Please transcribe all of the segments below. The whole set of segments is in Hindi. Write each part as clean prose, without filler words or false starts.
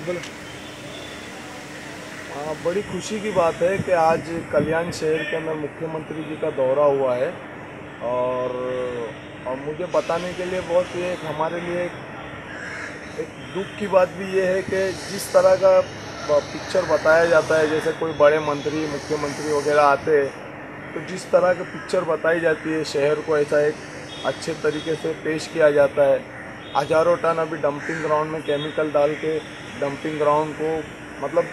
बोलो। बड़ी खुशी की बात है कि आज कल्याण शहर के अंदर मुख्यमंत्री जी का दौरा हुआ है और मुझे बताने के लिए बहुत ये हमारे लिए एक दुख की बात भी ये है कि जिस तरह का पिक्चर बताया जाता है, जैसे कोई बड़े मंत्री मुख्यमंत्री वगैरह आते हैं तो जिस तरह की पिक्चर बताई जाती है शहर को ऐसा एक अच्छे तरीके से पेश किया जाता है। हज़ारों टन अभी डंपिंग ग्राउंड में केमिकल डाल के डंपिंग ग्राउंड को मतलब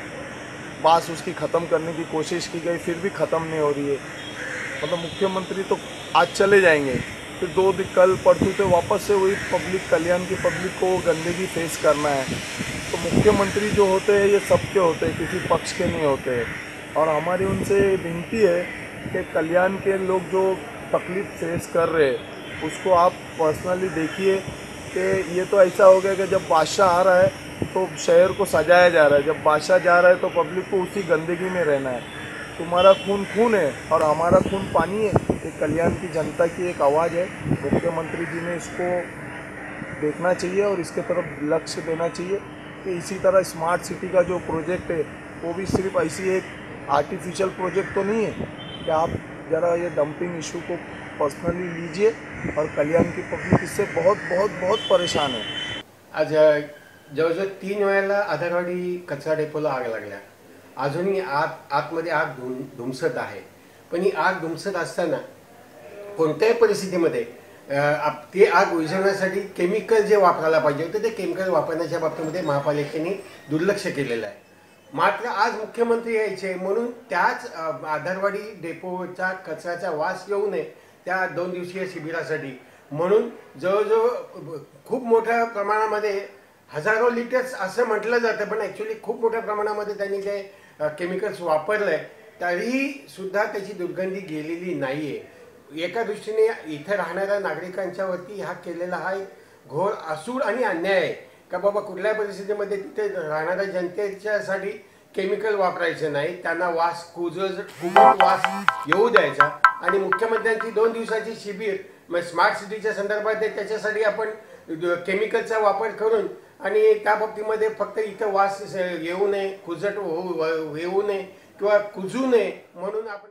बास उसकी ख़त्म करने की कोशिश की गई, फिर भी ख़त्म नहीं हो रही है। मतलब मुख्यमंत्री तो आज चले जाएंगे, फिर 2 दिन कल परसों से वापस से वही पब्लिक, कल्याण की पब्लिक को गंदगी फेस करना है। तो मुख्यमंत्री जो होते हैं ये सबके होते हैं, किसी पक्ष के नहीं होते हैं। और हमारी उनसे विनती है कि कल्याण के लोग जो तकलीफ़ फेस कर रहे हैं उसको आप पर्सनली देखिए कि ये तो ऐसा हो गया कि जब बादशाह आ रहा है तो शहर को सजाया जा रहा है, जब बादशाह जा रहा है तो पब्लिक को उसी गंदगी में रहना है। तुम्हारा खून खून है और हमारा खून पानी है। ये कल्याण की जनता की एक आवाज़ है। मुख्यमंत्री जी ने इसको देखना चाहिए और इसके तरफ लक्ष्य देना चाहिए कि इसी तरह स्मार्ट सिटी का जो प्रोजेक्ट है वो भी सिर्फ ऐसी एक आर्टिफिशियल प्रोजेक्ट तो नहीं है कि आप ज़रा ये डंपिंग इशू को पर्सनली लीजिए। और कल्याण की पब्लिक इससे बहुत बहुत बहुत परेशान है। आज जवळजवळ 3 वेळेला आधारवाडी कचरा डेपोला आग लागल्या. अजूनही आतमध्ये आग धुमसत आहे. पण ही आग धुमसत असताना कोणत्याही परिस्थितीमध्ये ते आग विझवण्यासाठी केमिकल जे वापरायला पाहिजे होते ते केमिकल वापरण्याच्या बाबतीमध्ये महापालिकेने दुर्लक्ष केलेलं आहे. मात्र आज मुख्यमंत्री यायचे म्हणून त्याच आधारवाडी डेपोचा कचऱ्याचा वास येऊ नये त्या 2 दिवसीय शिबिरासाठी म्हणून जवळजवळ खूप मोठ्या प्रमाणामध्ये हजारो लिटर्स असं म्हटलं जातं, पण ॲक्च्युली खूप मोठ्या प्रमाणामध्ये त्यांनी जे केमिकल्स वापरलं आहे तरीही सुद्धा त्याची दुर्गंधी गेलेली नाही आहे. एका दृष्टीने इथे राहणाऱ्या नागरिकांच्यावरती हा केलेला हा एक घोर असूड आणि अन्याय आहे का बाबा कुठल्या परिस्थितीमध्ये तिथे राहणाऱ्या जनतेच्यासाठी केमिकल वापरायचे नाही, त्यांना वास कुजट वास येऊ द्यायचा. आणि मुख्यमंत्र्यांची 2 दिवसाची शिबिर मग स्मार्ट सिटीच्या संदर्भात त्याच्यासाठी आपण केमिकलचा वापर करून आणि त्या बाबतीमध्ये फक्त इथं वास येऊ नये, कुजट येऊ नये किंवा कुजू नये म्हणून आपण